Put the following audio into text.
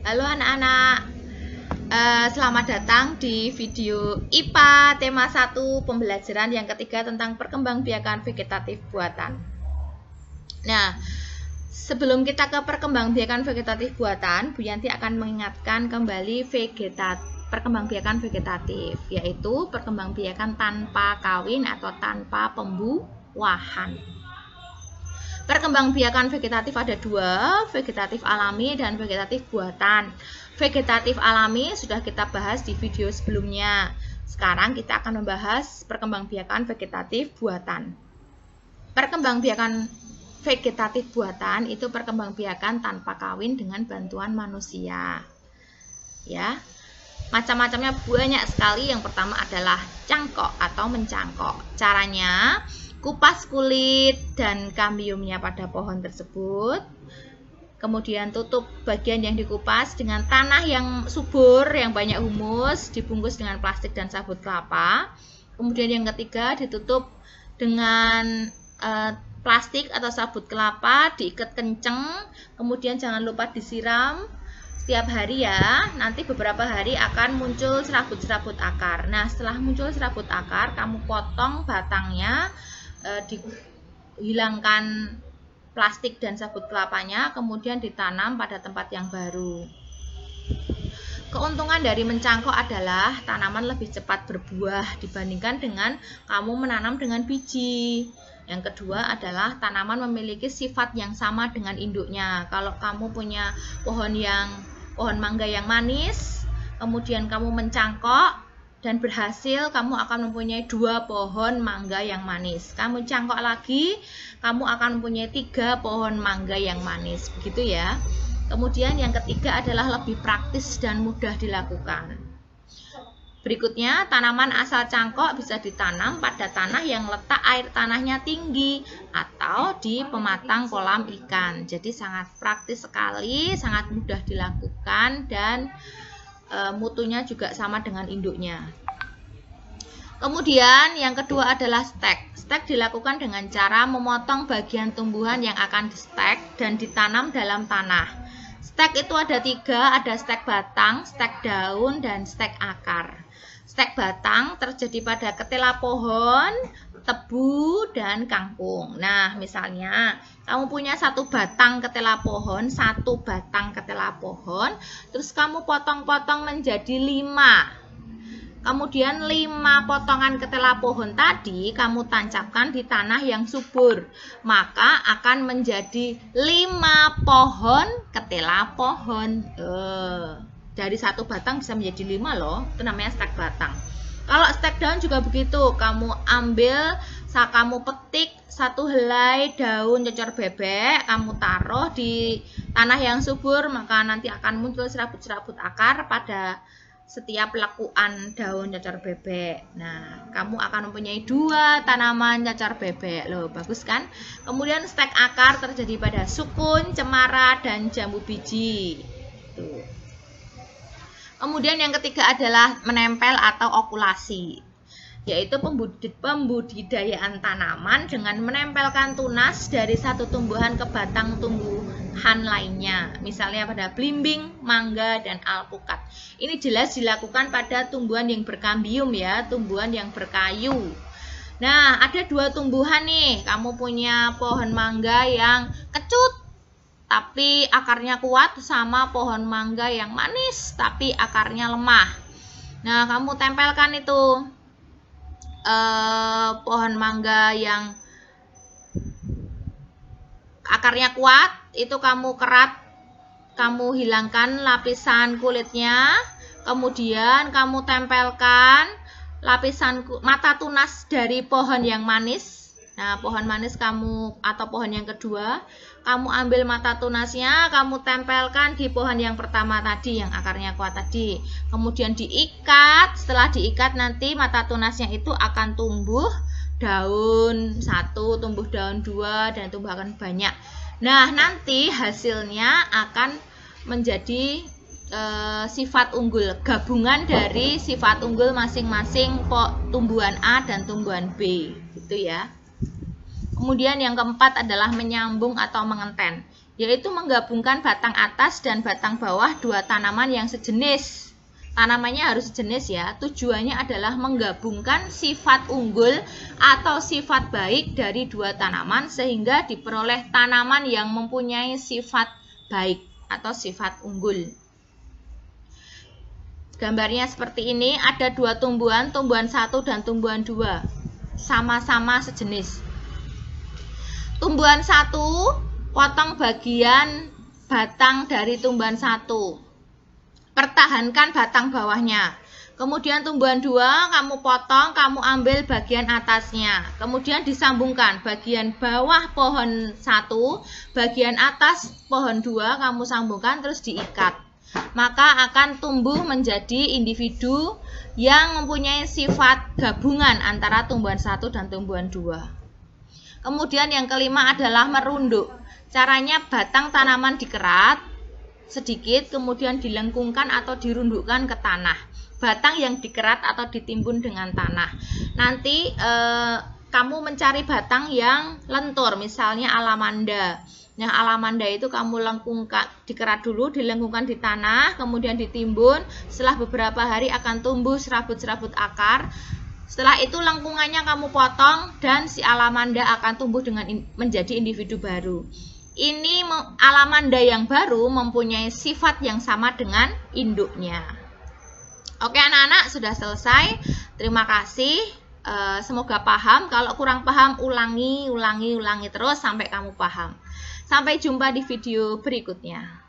Halo anak-anak, selamat datang di video IPA tema 1 pembelajaran yang ketiga tentang perkembangbiakan vegetatif buatan. Nah, sebelum kita ke perkembangbiakan vegetatif buatan, Bu Yanti akan mengingatkan kembali perkembangbiakan vegetatif, yaitu perkembangbiakan tanpa kawin atau tanpa pembuahan. Perkembangbiakan vegetatif ada dua, vegetatif alami dan vegetatif buatan. Vegetatif alami sudah kita bahas di video sebelumnya. Sekarang kita akan membahas perkembangbiakan vegetatif buatan. Perkembangbiakan vegetatif buatan itu perkembangbiakan tanpa kawin dengan bantuan manusia. Ya. Macam-macamnya banyak sekali. Yang pertama adalah cangkok atau mencangkok. Caranya, kupas kulit dan kambiumnya pada pohon tersebut. Kemudian tutup bagian yang dikupas dengan tanah yang subur, yang banyak humus, dibungkus dengan plastik dan sabut kelapa. Kemudian yang ketiga ditutup dengan plastik atau sabut kelapa, diikat kenceng. Kemudian jangan lupa disiram setiap hari ya. Nanti beberapa hari akan muncul serabut-serabut akar. Nah, setelah muncul serabut akar, kamu potong batangnya, dihilangkan plastik dan sabut kelapanya, kemudian ditanam pada tempat yang baru. Keuntungan dari mencangkok adalah tanaman lebih cepat berbuah dibandingkan dengan kamu menanam dengan biji. Yang kedua adalah tanaman memiliki sifat yang sama dengan induknya. Kalau kamu punya pohon mangga yang manis, kemudian kamu mencangkok dan berhasil, kamu akan mempunyai 2 pohon mangga yang manis. Kamu cangkok lagi, kamu akan mempunyai 3 pohon mangga yang manis. Begitu ya. Kemudian yang ketiga adalah lebih praktis dan mudah dilakukan. Berikutnya, tanaman asal cangkok bisa ditanam pada tanah yang letak air tanahnya tinggi atau di pematang kolam ikan. Jadi sangat praktis sekali, sangat mudah dilakukan, dan mutunya juga sama dengan induknya. Kemudian yang kedua adalah stek. Stek dilakukan dengan cara memotong bagian tumbuhan yang akan di-stek dan ditanam dalam tanah. Stek itu ada 3, ada stek batang, stek daun, dan stek akar. Stek batang terjadi pada ketela pohon, tebu, dan kangkung. Nah, misalnya kamu punya 1 batang ketela pohon, terus kamu potong-potong menjadi 5. Kemudian 5 potongan ketela pohon tadi kamu tancapkan di tanah yang subur, maka akan menjadi 5 pohon ketela pohon. Dari 1 batang bisa menjadi 5 loh, itu namanya stek batang. Kalau stek daun juga begitu, kamu petik 1 helai daun cocor bebek, kamu taruh di tanah yang subur, maka nanti akan muncul serabut-serabut akar pada setiap lekuan daun cocor bebek. Nah, kamu akan mempunyai 2 tanaman cocor bebek. Loh, bagus kan? Kemudian stek akar terjadi pada sukun, cemara, dan jambu biji. Tuh. Kemudian yang ketiga adalah menempel atau okulasi, yaitu pembudidayaan tanaman dengan menempelkan tunas dari satu tumbuhan ke batang tumbuhan lainnya, misalnya pada belimbing, mangga, dan alpukat. Ini jelas dilakukan pada tumbuhan yang berkambium ya, tumbuhan yang berkayu. Nah, ada 2 tumbuhan nih, kamu punya pohon mangga yang kecut tapi akarnya kuat, sama pohon mangga yang manis tapi akarnya lemah. Nah, kamu tempelkan itu pohon mangga yang akarnya kuat, itu kamu kerat, kamu hilangkan lapisan kulitnya, kemudian kamu tempelkan lapisan mata tunas dari pohon yang manis. Nah, pohon manis kamu atau pohon yang kedua, kamu ambil mata tunasnya, kamu tempelkan di pohon yang pertama tadi yang akarnya kuat tadi. Kemudian diikat, setelah diikat nanti mata tunasnya itu akan tumbuh daun 1, tumbuh daun 2, dan tumbuh akan banyak. Nah, nanti hasilnya akan menjadi sifat unggul, gabungan dari sifat unggul masing-masing tumbuhan A dan tumbuhan B, gitu ya. Kemudian yang keempat adalah menyambung atau mengenten. yaitu menggabungkan batang atas dan batang bawah dua tanaman yang sejenis. Tanamannya harus sejenis ya. Tujuannya adalah menggabungkan sifat unggul atau sifat baik dari dua tanaman sehingga diperoleh tanaman yang mempunyai sifat baik atau sifat unggul. Gambarnya seperti ini, ada dua tumbuhan 1 dan tumbuhan 2, sama-sama sejenis. Tumbuhan 1, potong bagian batang dari tumbuhan 1. Pertahankan batang bawahnya. Kemudian tumbuhan 2 kamu potong, kamu ambil bagian atasnya. Kemudian disambungkan bagian bawah pohon 1, bagian atas pohon 2 kamu sambungkan terus diikat. Maka akan tumbuh menjadi individu yang mempunyai sifat gabungan antara tumbuhan 1 dan tumbuhan 2. Kemudian yang kelima adalah merunduk. Caranya batang tanaman dikerat sedikit, kemudian dilengkungkan atau dirundukkan ke tanah. Batang yang dikerat atau ditimbun dengan tanah. Nanti kamu mencari batang yang lentur, misalnya alamanda. Nah, alamanda itu kamu lengkungkan, dikerat dulu, dilengkungkan di tanah, kemudian ditimbun. Setelah beberapa hari akan tumbuh serabut-serabut akar. Setelah itu lengkungannya kamu potong dan si alamanda akan tumbuh dengan menjadi individu baru. Ini alamanda yang baru mempunyai sifat yang sama dengan induknya. Oke anak-anak, sudah selesai. Terima kasih. Semoga paham. Kalau kurang paham, ulangi terus sampai kamu paham. Sampai jumpa di video berikutnya.